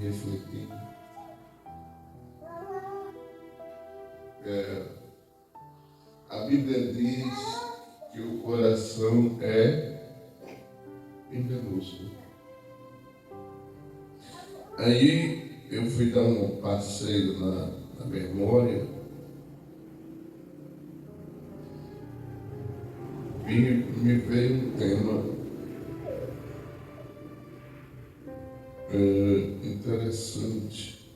refletindo. A Bíblia diz que o coração é enganoso. Aí eu fui dar um passeio na memória e me veio um tema interessante,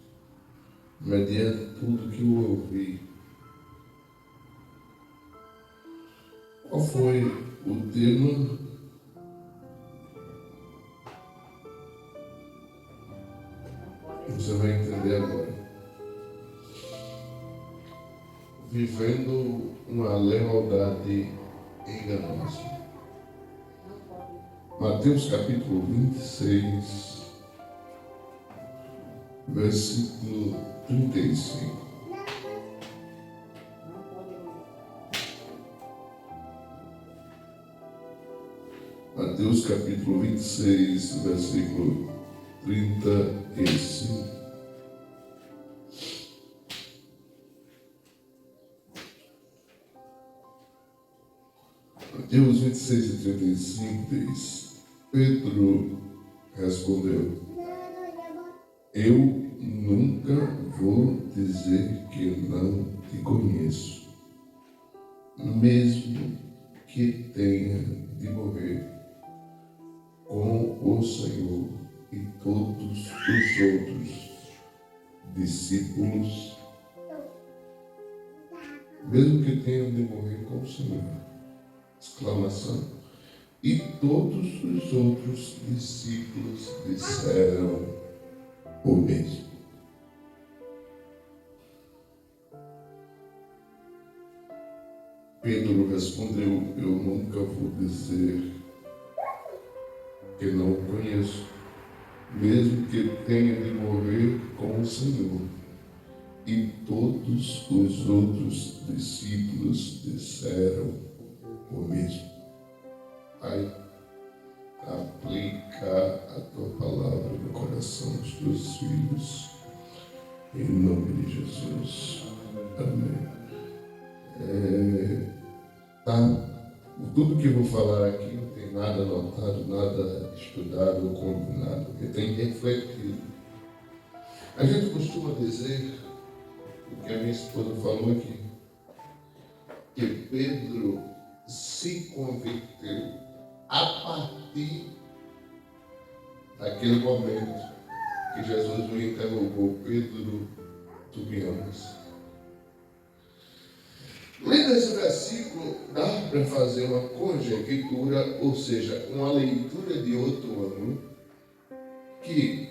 mediante tudo que eu ouvi. Qual foi o tema? Você vai entender agora. Vivendo uma lealdade enganosa. Mateus capítulo 26, versículo 35. Mateus capítulo 26, versículo 35. Mateus 26 e 35 diz: Pedro respondeu: Eu nunca vou dizer que não te conheço, mesmo que tenha de morrer com o Senhor e todos os outros discípulos, mesmo que tenha de morrer com o Senhor. Exclamação. E todos os outros discípulos disseram o mesmo. Pedro respondeu: Eu nunca vou dizer que não o conheço, mesmo que tenha de morrer com o Senhor. E todos os outros discípulos disseram o mesmo. Pai, aplica a tua palavra no coração dos teus filhos, em nome de Jesus. Amém. Tudo que eu vou falar aqui não tem nada anotado, nada estudado ou combinado, porque tem refletido. A gente costuma dizer, o que a minha esposa falou aqui, que Pedro se converteu a partir daquele momento que Jesus o interrogou: Pedro, tu me amas? Lendo esse versículo, dá para fazer uma conjectura, ou seja, uma leitura de outro ângulo, que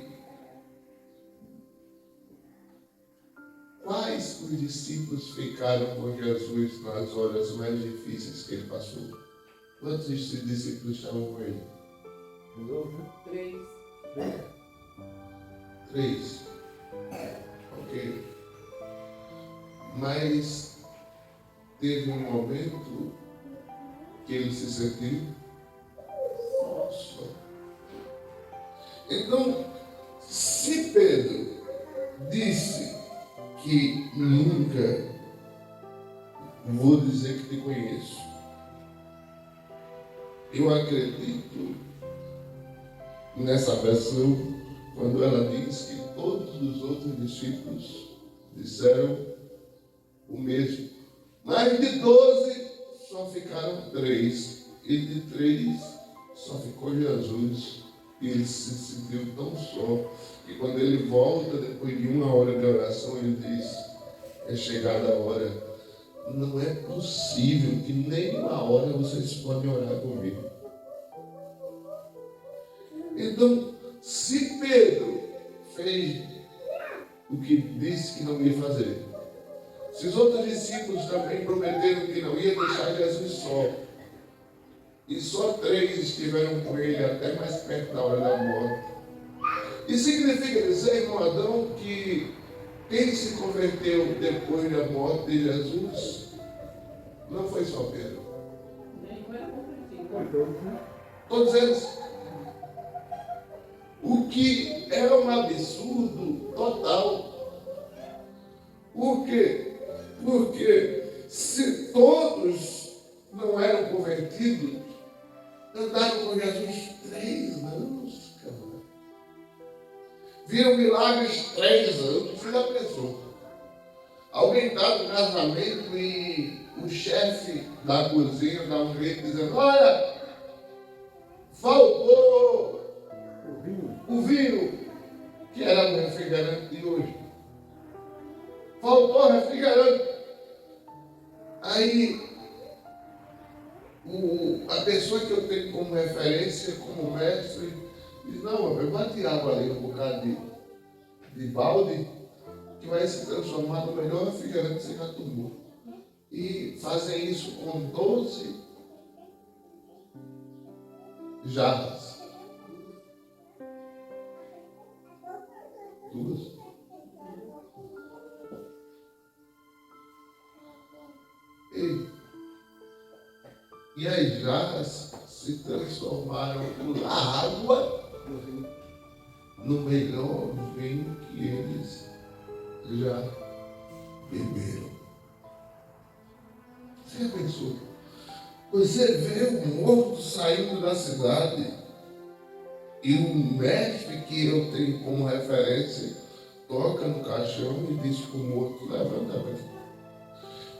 quais os discípulos ficaram com Jesus nas horas mais difíceis que ele passou? Quantos discípulos estavam com ele? 3. Ok. Mas teve um momento que ele se sentiu só. Então, se Pedro disse que nunca vou dizer que te conheço, eu acredito nessa versão quando ela diz que todos os outros discípulos disseram o mesmo. Mas de 12 só ficaram 3, e de 3 só ficou Jesus, e ele se sentiu tão só que quando ele volta depois de 1 hora de oração, ele diz: é chegada a hora, não é possível que nem 1 hora vocês podem orar comigo. Então, se Pedro fez o que disse que não ia fazer, se os outros discípulos também prometeram que não ia deixar Jesus só, e só 3 estiveram com ele até mais perto da hora da morte, isso significa dizer, irmão Adão, que quem se converteu depois da morte de Jesus não foi só Pedro. Todos eles. O que é é um absurdo total. Por quê? Porque se todos não eram convertidos, andaram com Jesus 3 anos, cara. Viram milagres 3 anos. Você já pensou? Alguém está no casamento e o chefe da cozinha dá um grito dizendo: olha, faltou o vinho, que era o refrigerante de hoje. Faltou refrigerante. Aí, a pessoa que eu tenho como referência, como mestre, diz: não, eu vou tirar ali um bocado de balde, que vai se transformar no melhor refrigerante que você já tomou. E fazem isso com 12 jarras. 2. E as jarras se transformaram na água no melhor vinho que eles já beberam. Você já pensou? Você vê o morto saindo da cidade e o mestre que eu tenho como referência toca no caixão e diz para o morto: levanta, velho.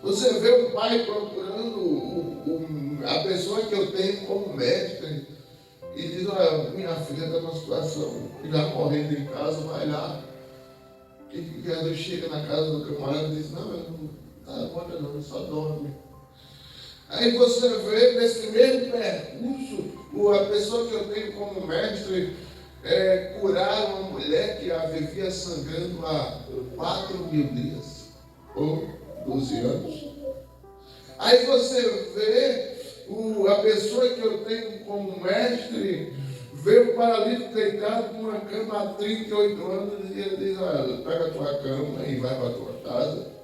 Você vê o pai procurando a pessoa que eu tenho como mestre e diz: olha, minha filha está numa situação, já morrendo em casa, vai lá. E quando chega na casa do camarada e diz: não, eu não está morta não, eu só dorme. Aí você vê nesse mesmo percurso, a pessoa que eu tenho como mestre curar uma mulher que a vivia sangrando há 4.000 dias, ou 12 anos. Aí você vê a pessoa que eu tenho como mestre, vê o paralítico deitado numa cama há 38 anos e ele diz: olha, pega a tua cama e vai para a tua casa.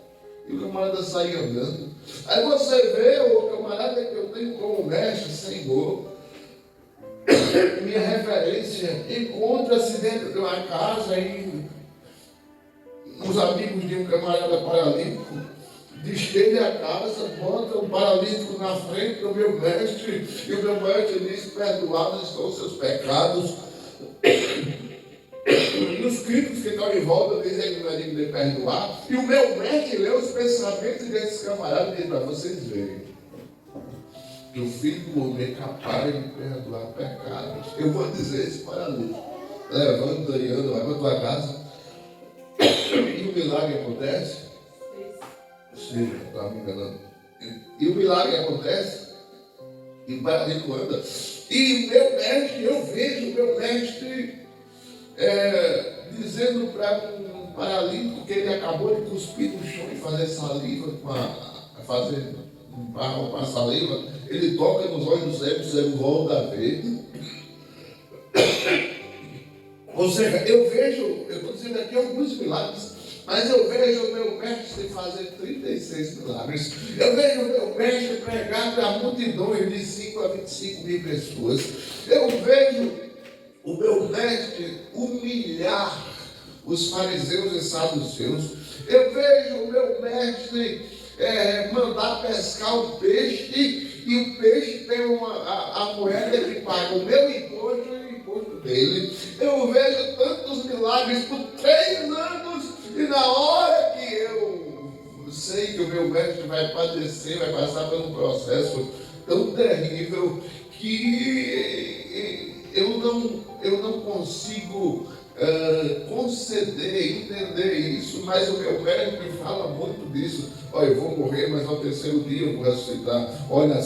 E o camarada sai andando. Aí você vê o camarada que eu tenho como mestre, Senhor, minha referência, encontra-se dentro de uma casa e os amigos de um camarada paralítico destelha a casa, bota o paralítico na frente do meu mestre, e o meu mestre diz: perdoados estão os seus pecados. E os críticos que estão em volta dizem que não é digno de perdoar. E o meu mestre lê os pensamentos desses camaradas e diz: para vocês verem que o Filho do Homem é capaz de perdoar pecados. Eu vou dizer isso para ali: levanta e anda, vai para a tua casa. E o milagre acontece. Sim, estava me enganando. E o milagre acontece. E o paralítico anda. E o meu mestre, eu vejo o meu mestre dizendo para um paralítico que ele acabou de cuspir no chão e fazer saliva, fazer um barro com a saliva, ele toca nos olhos do cego, o cego volta a ver. Ou seja, eu estou dizendo aqui alguns milagres, mas eu vejo o meu mestre fazer 36 milagres. Eu vejo o meu mestre pregar para multidões de 5 a 25 mil pessoas. Eu vejo o meu mestre humilhar os fariseus e saduceus. Eu vejo o meu mestre mandar pescar um peixe e o peixe tem a moeda que paga o meu imposto e o imposto dele. Eu vejo tantos milagres por 3 anos e na hora que eu sei que o meu mestre vai padecer, vai passar por um processo tão terrível que eu não consigo conceder, entender isso, mas o meu mestre fala muito disso. Olha, eu vou morrer, mas ao terceiro dia eu vou ressuscitar. Olha,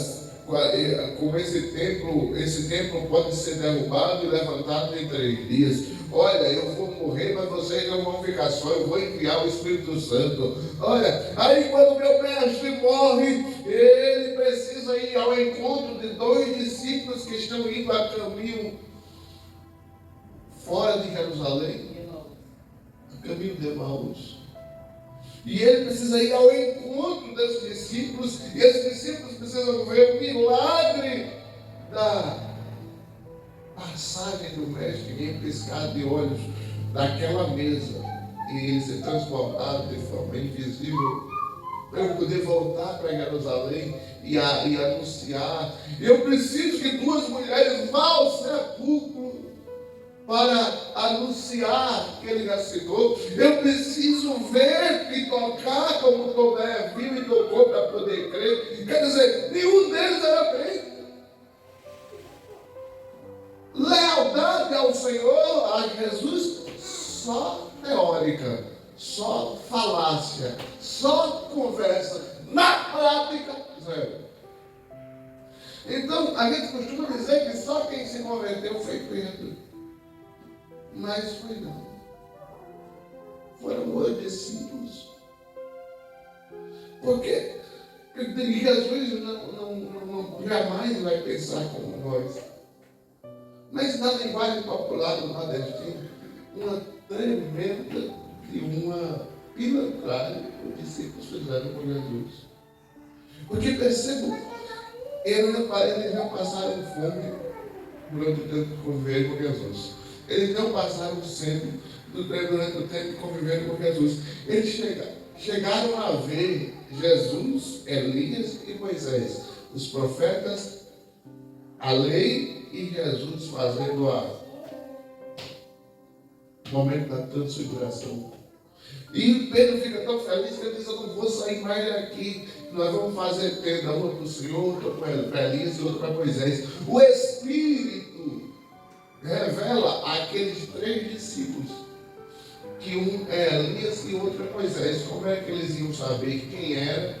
como esse templo pode ser derrubado e levantado em 3 dias. Olha, eu vou morrer, mas vocês não vão ficar só, eu vou enviar o Espírito Santo. Olha, aí quando meu mestre morre, ele precisa ir ao encontro de 2 discípulos que estão indo a caminho fora de Jerusalém, a caminho de Emaús. E ele precisa ir ao encontro desses discípulos, e esses discípulos precisam ver o milagre da passagem do mestre em piscar de olhos. daquela mesa e ser transformado de forma invisível, para eu poder voltar para Jerusalém e anunciar. Eu preciso que duas mulheres vá ao sepulcro para anunciar que ele ressuscitou. Eu preciso ver e tocar como Tomé viu e tocou para poder crer. Quer dizer, nenhum deles era crente. Lealdade ao Senhor, a Jesus, só teórica, só falácia, só conversa. Na prática, zero. Então, a gente costuma dizer que só quem se converteu foi Pedro. Mas foi não. Foram os discípulos. Porque Jesus jamais vai pensar como nós. Mas na linguagem popular do nordestino, uma tremenda e uma pilantragem que os discípulos fizeram com Jesus. Porque percebam, eles não passaram fome durante o tempo de conviver com Jesus. Eles não passaram sempre durante o tempo de conviver com Jesus. Eles chegaram a ver Jesus, Elias e Moisés, os profetas, a lei e Jesus fazendo o momento da transfiguração. E Pedro fica tão feliz que ele diz: eu não vou sair mais daqui. Nós vamos fazer tenda, uma para o Senhor, outra para Elias e outra para Moisés. O Espírito revela àqueles 3 discípulos que um é Elias e outro é Moisés. Como é que eles iam saber quem era,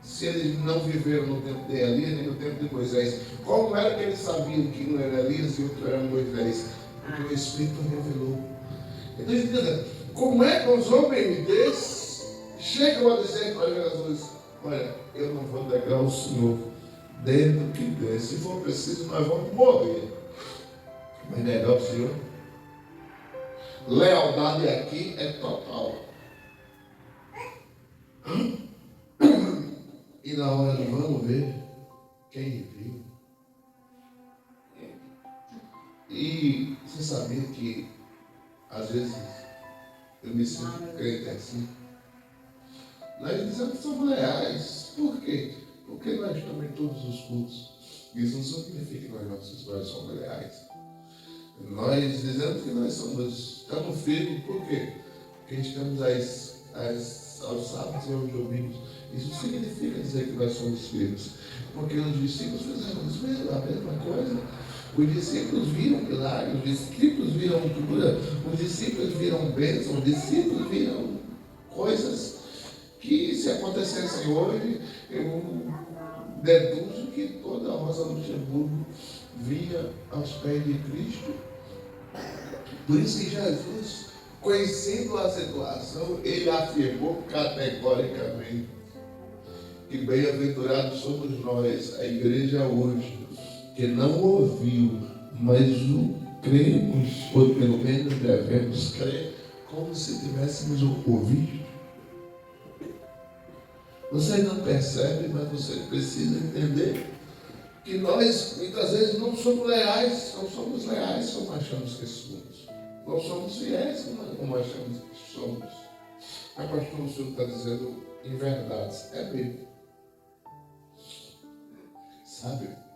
se eles não viveram no tempo de Elias nem no tempo de Moisés? Como era que eles sabiam que um era Elias e outro era Moisés? Porque o Espírito revelou. Então, entenda, como é que os homens desses chegam a dizer para Jesus: olha, eu não vou negar o Senhor, dentro do que der. Se for preciso, nós vamos morrer. Mas negar o Senhor? Lealdade aqui é total. E na hora de vamos ver quem viu. E você sabia que às vezes eu me sinto crente assim. Nós dizemos que somos leais. Por quê? Porque nós estamos em todos os cultos. Isso não significa que nós não somos leais. Nós dizemos que nós estamos firmes. Por quê? Porque estamos aos sábados e aos domingos. Isso significa dizer que nós somos firmes. Porque os discípulos fizeram a mesma coisa. Os discípulos viram milagres, os discípulos viram cura, os discípulos viram bênçãos, os discípulos viram coisas que, se acontecessem hoje, eu deduzo que toda a Rosa Luxemburgo via aos pés de Cristo. Por isso que Jesus, conhecendo a situação, ele afirmou categoricamente que bem-aventurados somos nós, a igreja hoje, que não ouviu, mas o cremos, ou pelo menos devemos crer, como se tivéssemos ouvido. Você não percebe, mas você precisa entender que nós, muitas vezes, não somos leais como achamos que somos. Não somos fiéis como achamos que somos. Mas, pastor, o senhor está dizendo em verdades. É mesmo. Sabe?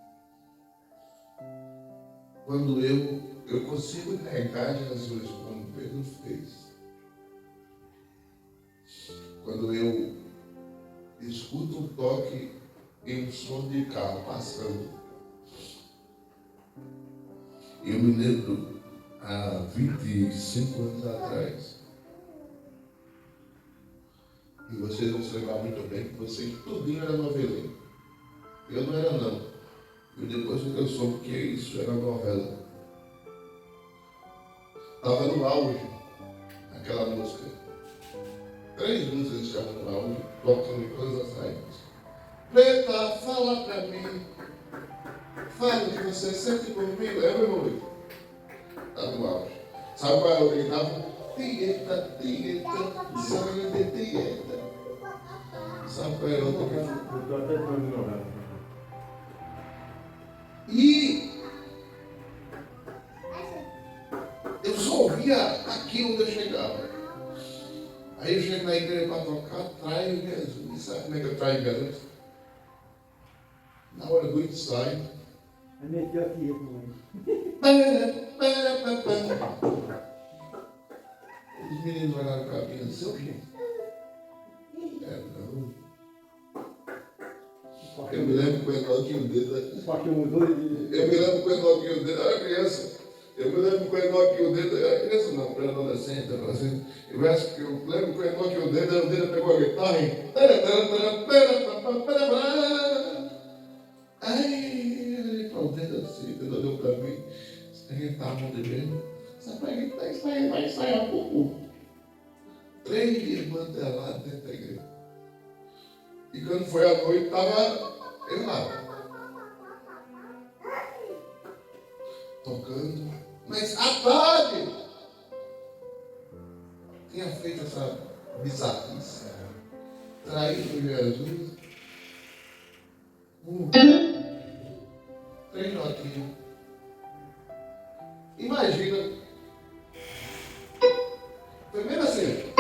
Quando eu consigo negar Jesus, como Pedro fez. Quando eu escuto um toque em um som de carro passando. Eu me lembro, há 25 anos atrás, e vocês vão se lembrar muito bem que vocês tudinho era noveleiro. Eu não era não. E depois que eu soube que isso era novela. Estava no auge aquela música. 3 músicas estavam no auge, tocando em todas as rádios. Preta, fala pra mim. Fala que você sente comigo. É, meu irmão? Está no auge. Sabe qual é o que estava? Tieta, tieta, zanha de tieta. Sabe qual é o outro que estava? Eu estou até falando de novela. E eu só ouvi sabia aqui onde eu chegava. Aí eu chego na igreja para tocar, traio Jesus. Sabe como é que eu traio Jesus? Na hora do ensaio. Aí meteu aqui, mãe. Os meninos olharam para mim assim, o quê? Não. Eu me lembro com o Enoquinho dedo. Eu me lembro com o Enoquinho dedo, eu era criança. Eu me lembro com o Enoquinho dedo, eu era criança não, para adolescente, adolescente. Eu acho que eu lembro com o Enoquinho dedo, o dedo pegou a guitarra e... Aí, eu olhei para o dedo assim, o dedo olhou para mim. A gente estava a mão de mesmo. Sabe para que vai ensaiar um pouco. 3 irmãs dela dentro da igreja. E quando foi à noite, estava eu lá. Tocando. Mas à tarde, tinha feito essa bizarrice. Traído Jesus. 3 notinhas. Imagina. Foi mesmo assim.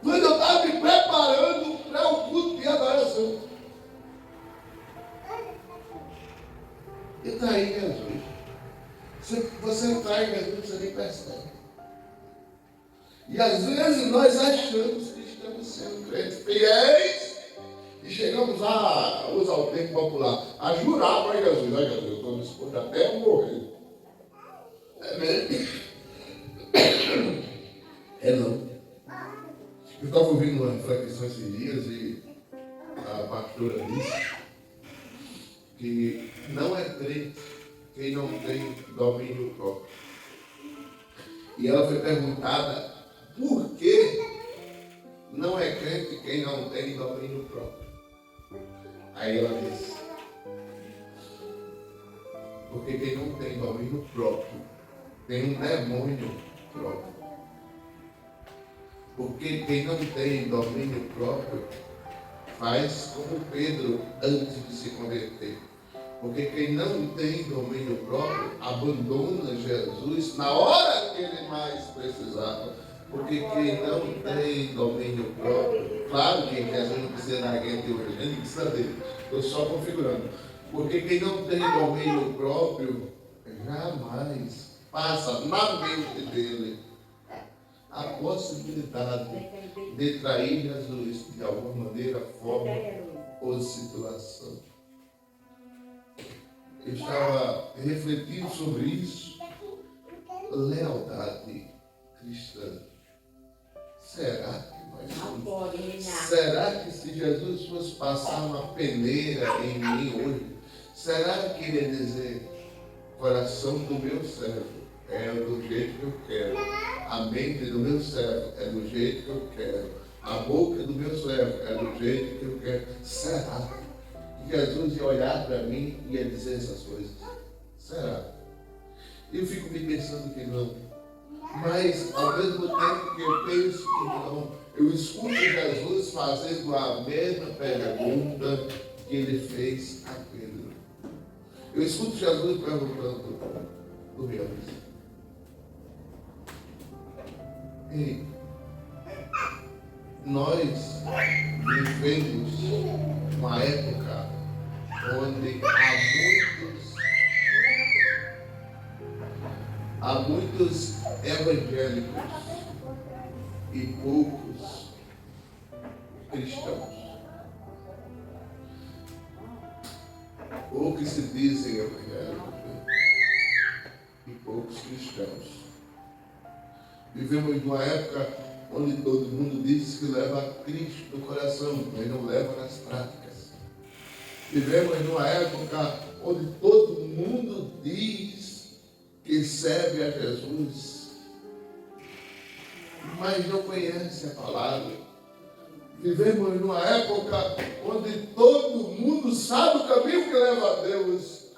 Quando eu estava me preparando para o culto de adoração, eu traí Jesus. Você trai Jesus, você nem percebe. E às vezes nós achamos que estamos sendo crentes fiéis e chegamos a usar o termo popular, a jurar para Jesus. Ai, Jesus, eu estou disposto até a morrer. É mesmo? É não. Eu estava ouvindo uma reflexão esses dias e a pastora disse que não é crente quem não tem domínio próprio. E ela foi perguntada por que não é crente quem não tem domínio próprio. Aí ela disse, porque quem não tem domínio próprio tem um demônio próprio. Porque quem não tem domínio próprio faz como Pedro antes de se converter. Porque quem não tem domínio próprio abandona Jesus na hora que ele mais precisava. Porque quem não tem domínio próprio, claro que Jesus não precisa da gente hoje, nem precisa dele, estou só configurando. Porque quem não tem domínio próprio jamais passa na mente dele a possibilidade de trair Jesus de alguma maneira, forma ou situação. Eu estava refletindo sobre isso. Lealdade cristã. Será que nós somos? Será que se Jesus fosse passar uma peneira em mim hoje, será que ele ia dizer, coração do meu servo é do jeito que eu quero, a mente do meu servo é do jeito que eu quero, a boca do meu servo é do jeito que eu quero? Será que Jesus ia olhar para mim e ia dizer essas coisas? Será? Eu fico me pensando que não. Mas, ao mesmo tempo que eu penso que não, eu escuto Jesus fazendo a mesma pergunta que ele fez a Pedro. Eu escuto Jesus perguntando, tu me amas? E nós vivemos uma época onde há muitos evangélicos e poucos cristãos. Ou que se dizem evangélicos e poucos cristãos. Vivemos numa época onde todo mundo diz que leva Cristo no coração, mas não leva nas práticas. Vivemos numa época onde todo mundo diz que serve a Jesus, mas não conhece a palavra. Vivemos numa época onde todo mundo sabe o caminho que leva a Deus,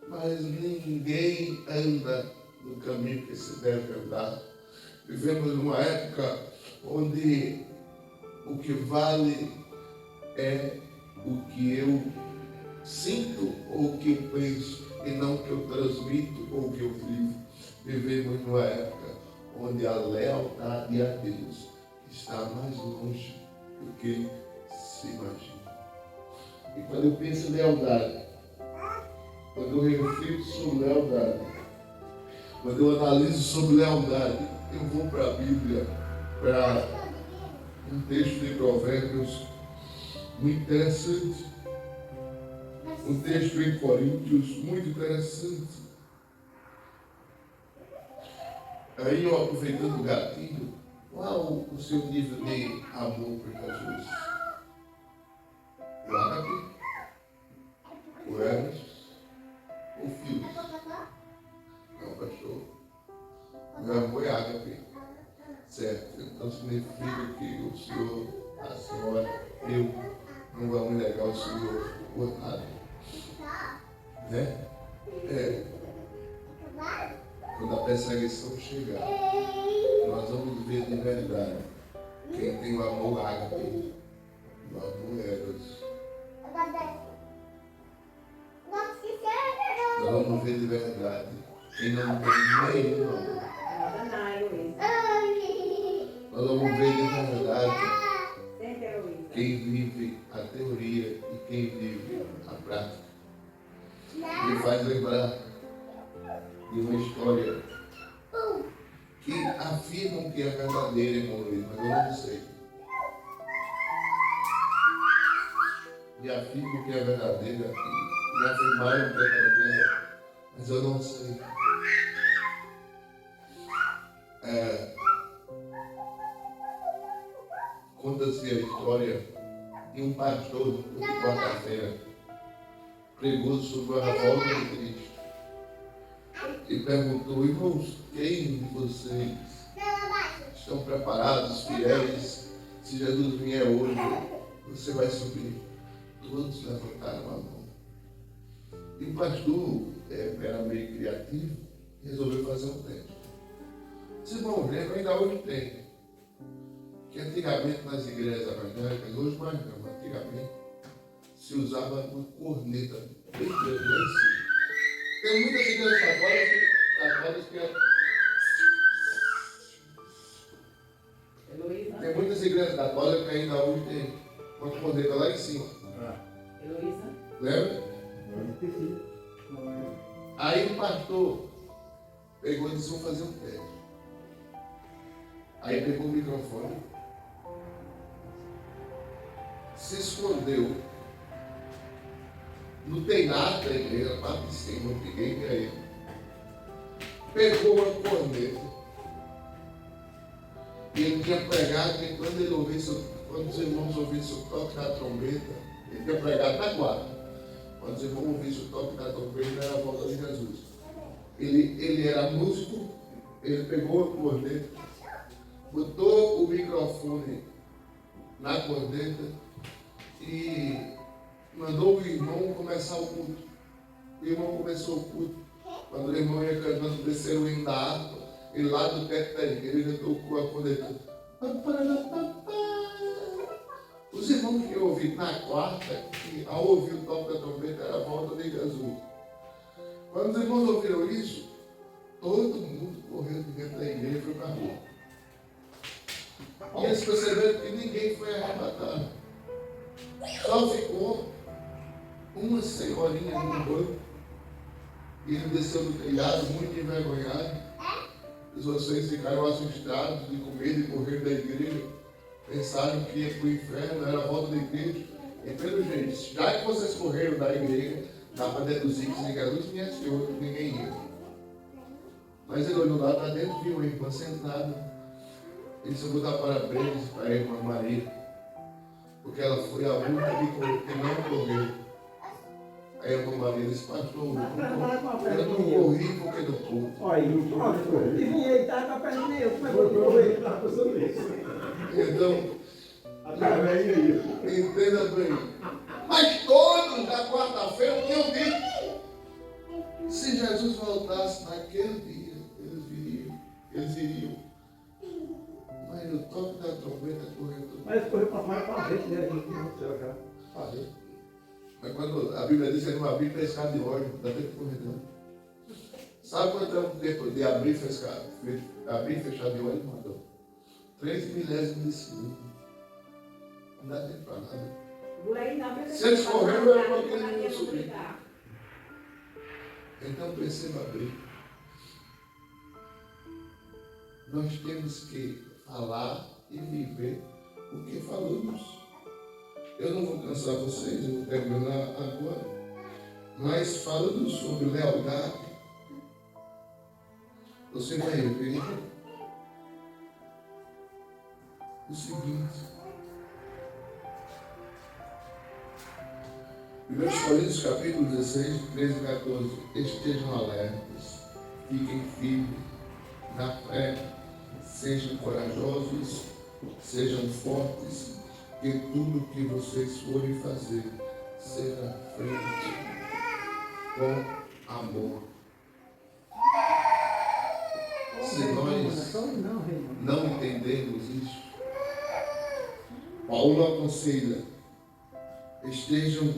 mas ninguém anda no caminho que se deve andar. Vivemos numa época onde o que vale é o que eu sinto ou o que eu penso, e não o que eu transmito ou o que eu vivo. Vivemos numa época onde a lealdade a Deus está mais longe do que se imagina. E quando eu penso em lealdade, quando eu reflito sobre lealdade, quando eu analiso sobre lealdade, eu vou para a Bíblia, para um texto de Provérbios muito interessante. Um texto em Coríntios muito interessante. Aí eu, aproveitando o gatilho, qual o seu nível de amor por Jesus? O ágape? O Hermes? O Fios? Não, pastor. Meu amor é ágape. Certo. Então significa que o senhor, a senhora, eu não vamos negar o senhor por nada. Né? Quando a perseguição chegar, nós vamos ver de verdade quem tem o amor ágape, o amor eros. Nós vamos ver de verdade quem não tem nenhum amor. Nós vamos ver de verdade quem vive a teoria e quem vive a prática. Me faz lembrar de uma história que afirmam que é verdadeira, irmão Luiz, mas eu não sei. E afirmam que é verdadeira, e afirmaram que é verdadeira, mas eu não sei. Conta-se a história de um pastor de quarta-feira pregou sobre a volta de Cristo e perguntou: irmãos, quem de vocês estão preparados, fiéis? Se Jesus vier hoje, você vai subir. Todos levantaram a mão. E o pastor era meio criativo e resolveu fazer um teste. Disse: irmão, ainda hoje tem. Que antigamente nas igrejas evangélicas, hoje mais não, antigamente, se usava uma corneta bem grande lá em cima. Tem muitas igrejas católicas que tem muitas igrejas católicas que ainda hoje tem uma corneta lá em cima. Heloísa? Lembra? Aí o pastor pegou e disse: vamos fazer um teste. Aí pegou o microfone, se escondeu. Não tem nada da igreja, lá de cima, ninguém vê ele. Pegou uma corneta. E ele tinha pregado que quando os irmãos ouvissem o toque da trombeta, ele tinha pregado na quarta. Quando os irmãos ouvissem o toque da trombeta, era a volta de Jesus. Ele era músico, ele pegou a corneta, botou o microfone na corneta e mandou o irmão começar o culto. O irmão começou o culto. Quando o irmão ia cantando o terceiro hino da harpa, ele lá do teto da igreja tocou a corneta. Os irmãos que eu ouvi na quarta, que ao ouvir o toque da trombeta, era a volta de Jesus. Quando os irmãos ouviram isso, todo mundo correu de dentro da igreja e foi para a rua. E eles perceberam que ninguém foi arrebatado. Só ficou uma senhorinha no banco. E ele desceu do telhado, muito envergonhado. Os vocês ficaram assustados, de com medo de correr da igreja. Pensaram que ia para o inferno, era a volta de Cristo. E pelo jeito, já que vocês correram da igreja, dá para deduzir que Jesus tinha senhor, ninguém ia. Mas ele olhou lá para dentro, viu a irmã sentada. Ele disse: eu vou dar parabéns para a irmã Maria, porque ela foi a única que não correu. Aí a irmã Maria disse: pastor, eu não corri porque não pude. Olha, e vinha ele estava com a perna nem eu, como é que eu vou correr? Então, entenda bem. Mas todos da quarta-feira tinham dito: se Jesus voltasse naquele dia, eles iriam. Mas o toque da trombeta correu tudo. Mas correu para fora para frente, né? A gente não céu já. quando a Bíblia diz que ele não abriu pescado de óleo, dá tempo de correr, não. Sabe quanto é o tempo de abrir e fechar de óleo, irmão? 3 milésimos de segundo. Não dá tempo para nada. Se eles correram, era porque eles não iam subir. Então perceba bem. Nós temos que falar e viver o que falamos. Eu não vou cansar vocês, eu vou terminar agora. Mas falando sobre lealdade, você vai ver o seguinte. 1 Coríntios capítulo 16, 13 e 14. Estejam alertas, fiquem firmes na fé, sejam corajosos, sejam fortes, que tudo que vocês forem fazer será feito com amor. Se nós não entendermos isso, Paulo aconselha, estejam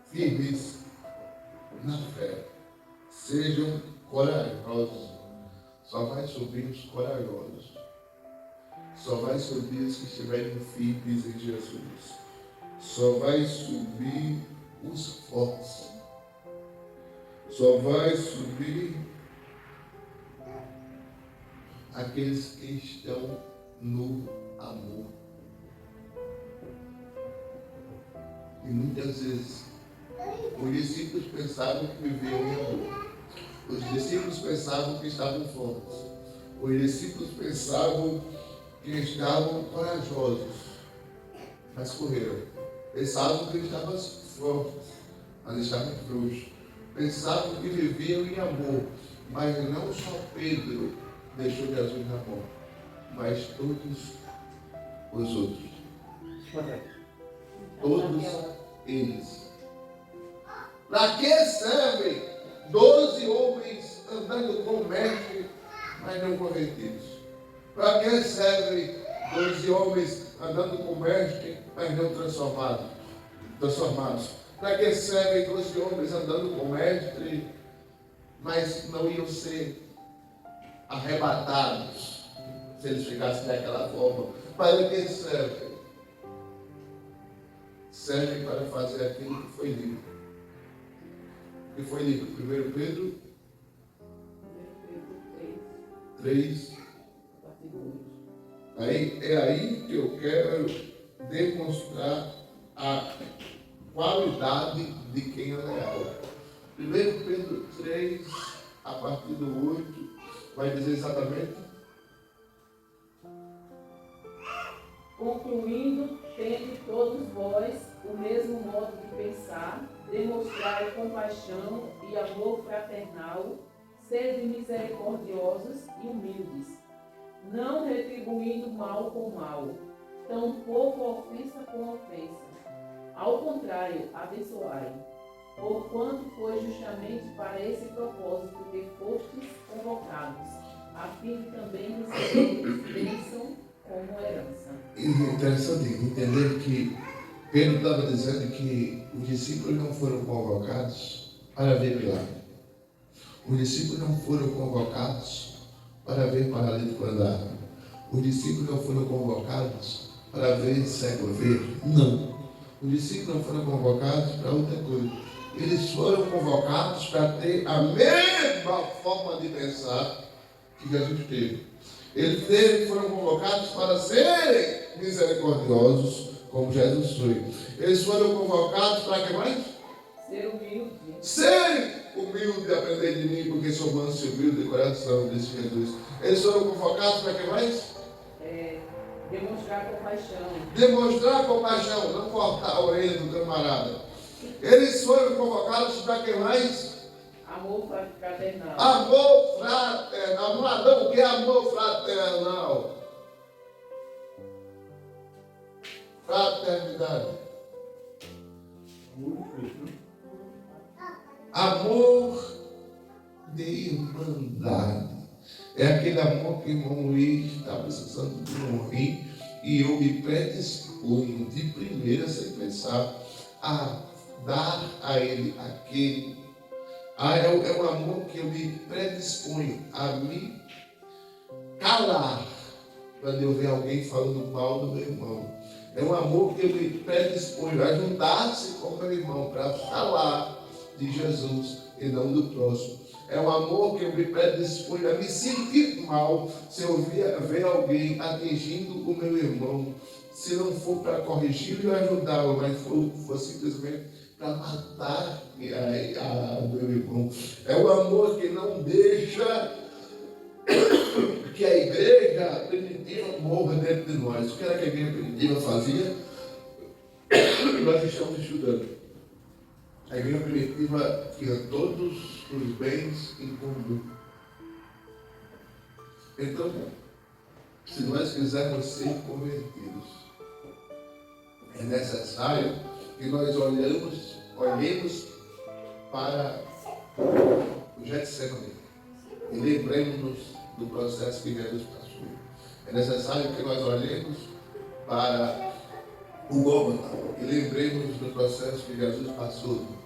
firmes na fé, sejam corajosos. Só vai subir os corajosos. Só vai subir os que estiverem firmes em Jesus. Só vai subir os fortes. Só vai subir aqueles que estão no amor. E muitas vezes os discípulos pensavam que viviam em amor. Os discípulos pensavam que estavam fortes. Os discípulos pensavam que estavam corajosos, mas correram. Pensavam que estavam fortes, mas estavam frouxos. Pensavam que viviam em amor, mas não só Pedro deixou Jesus na mão, mas todos os outros. Todos eles. Para que servem 12 homens andando com o mestre, mas não convertidos? Para que servem 12 homens andando com o mestre, mas não transformados? Para que servem 12 homens andando com o mestre, mas não iam ser arrebatados se eles ficassem daquela forma? Para que servem? Servem para fazer aquilo que foi livre. O que foi livre? 1 Pedro 3. É aí que eu quero demonstrar a qualidade de quem é leal. 1 Pedro 3, a partir do 8, vai dizer exatamente. Concluindo, tende todos vós o mesmo modo de pensar, demonstrai compaixão e amor fraternal, sede misericordiosos e humildes, não retribuindo mal com mal, tampouco ofensa com ofensa. Ao contrário, abençoai, porquanto foi justamente para esse propósito que fostes convocados, a fim de também receberes bênção como herança. Interessante entender que Pedro estava dizendo que os discípulos não foram convocados para ver milagre. Os discípulos não foram convocados para ver paralítico andar. Os discípulos não foram convocados para ver cego ver. Não. Os discípulos não foram convocados para outra coisa. Eles foram convocados para ter a mesma forma de pensar que Jesus teve. Eles foram convocados para serem misericordiosos, como Jesus foi. Eles foram convocados para que mais? Ser humilde. Ser humilde, aprender de mim, porque sou manso e humilde de coração, disse Jesus. Eles foram convocados para que mais? Demonstrar compaixão. Demonstrar compaixão, não cortar a orelha do camarada. Eles foram convocados para que mais? Amor fraternal. Amor fraternal. Não, o que é amor fraternal? Fraternidade. Amor de irmandade. É aquele amor que o irmão Luiz está precisando de um rim e eu me predisponho de primeira sem pensar a dar a Ele aquele. É um amor que eu me predisponho a me calar quando eu ver alguém falando mal do meu irmão. É um amor que eu me predisponho a juntar-se com meu irmão para falar de Jesus e não do próximo. É um amor que eu me predisponho a me sentir mal se eu ver alguém atingindo o meu irmão, se não for para corrigir e ajudá-lo, mas for simplesmente para matar o meu irmão. É um amor que não deixa que a igreja primitiva morra dentro de nós. O que era que a igreja primitiva fazia? Nós estamos estudando. A igreja primitiva tinha todos os bens em comum. Então, se nós quisermos ser convertidos, é necessário que nós olhemos para o Getsemane e lembremos-nos do processo que Jesus passou. É necessário que nós olhemos para o Gólgota e lembremos do processo que Jesus passou.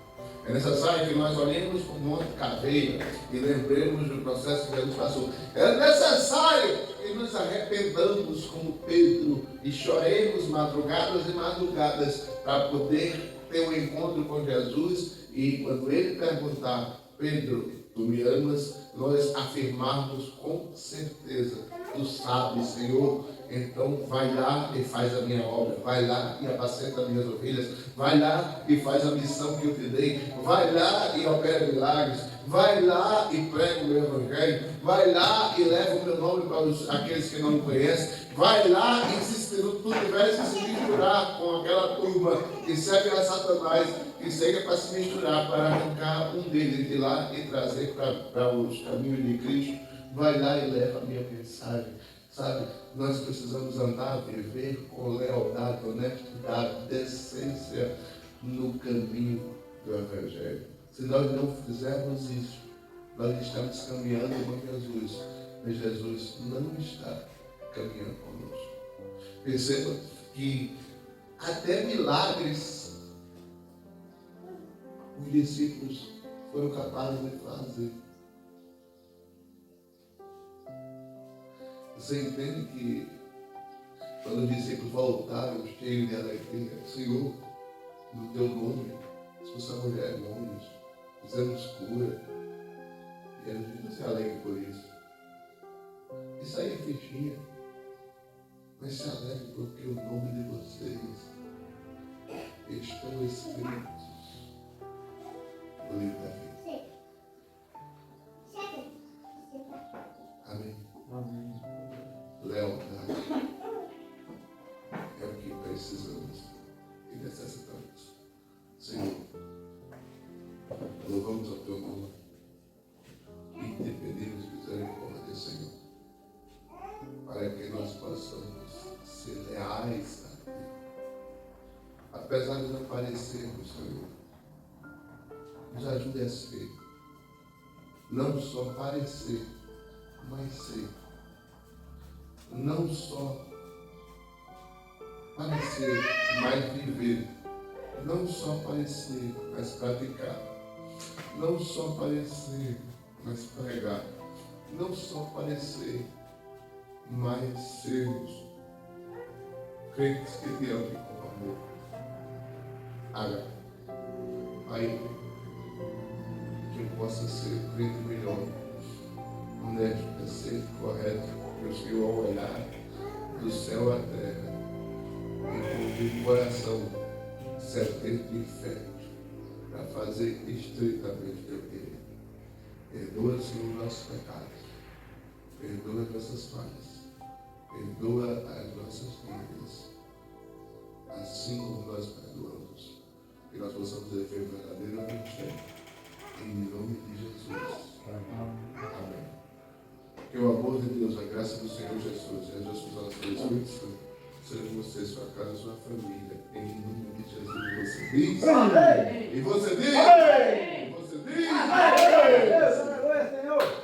É necessário que nós olhemos para o Monte Caveira e lembremos do processo que Jesus passou. É necessário que nos arrependamos como Pedro e choremos madrugadas e madrugadas para poder ter um encontro com Jesus e quando Ele perguntar, Pedro, tu me amas? Nós afirmarmos com certeza, tu sabes, Senhor, então vai lá e faz a minha obra, vai lá e apacenta as minhas ovelhas, vai lá e faz a missão que eu te dei, vai lá e opera milagres, vai lá e prega o meu evangelho, vai lá e leva o meu nome para aqueles que não me conhecem, vai lá e se tu tivesse se misturar com aquela turma que serve a Satanás, que seja para se misturar, para arrancar um deles de lá e trazer para os caminhos de Cristo, vai lá e leva a minha mensagem. Sabe, nós precisamos andar, viver com lealdade, honestidade, decência no caminho do Evangelho. Se nós não fizermos isso, nós estamos caminhando com Jesus, mas Jesus não está caminhando conosco. Perceba que até milagres os discípulos foram capazes de fazer. Você entende que quando os discípulos voltaram cheios de alegria, Senhor, no teu nome, expulsamos demônios, fizemos cura. E a gente não se alegra por isso. Isso aí é fichinha. Mas se alegre porque o nome de vocês estão escritos no livro da vida. Amém. Amém. Lealdade é o que precisamos e necessitamos. Senhor, louvamos ao teu nome e te pedimos misericórdia, Senhor, para que nós possamos ser leais a ti. Apesar de não parecermos, Senhor, nos ajude a ser, não só parecer, mas ser. Não só parecer, mas viver. Não só parecer, mas praticar. Não só parecer, mas pregar. Não só parecer, mas sermos crentes que te amem com amor. Haga, Pai, que eu possa ser crente melhor, honesto, decente, correto, que o Senhor, ao olhar do céu à terra, encontre um coração sedento e fértil para fazer estritamente teu querer. Perdoa, Senhor, nossos pecados, perdoa nossas falhas, perdoa as nossas dívidas, assim como nós perdoamos, que nós possamos viver verdadeiramente fé, em nome de Jesus. Amém. Que o amor de Deus, a graça do Senhor Jesus e a Jesus do Espírito Santo seja com você, sua casa, sua família, em nome de Jesus. Você diz? Amém. E você diz? Amém. E você diz? Amém. Deus, aleluia, Senhor.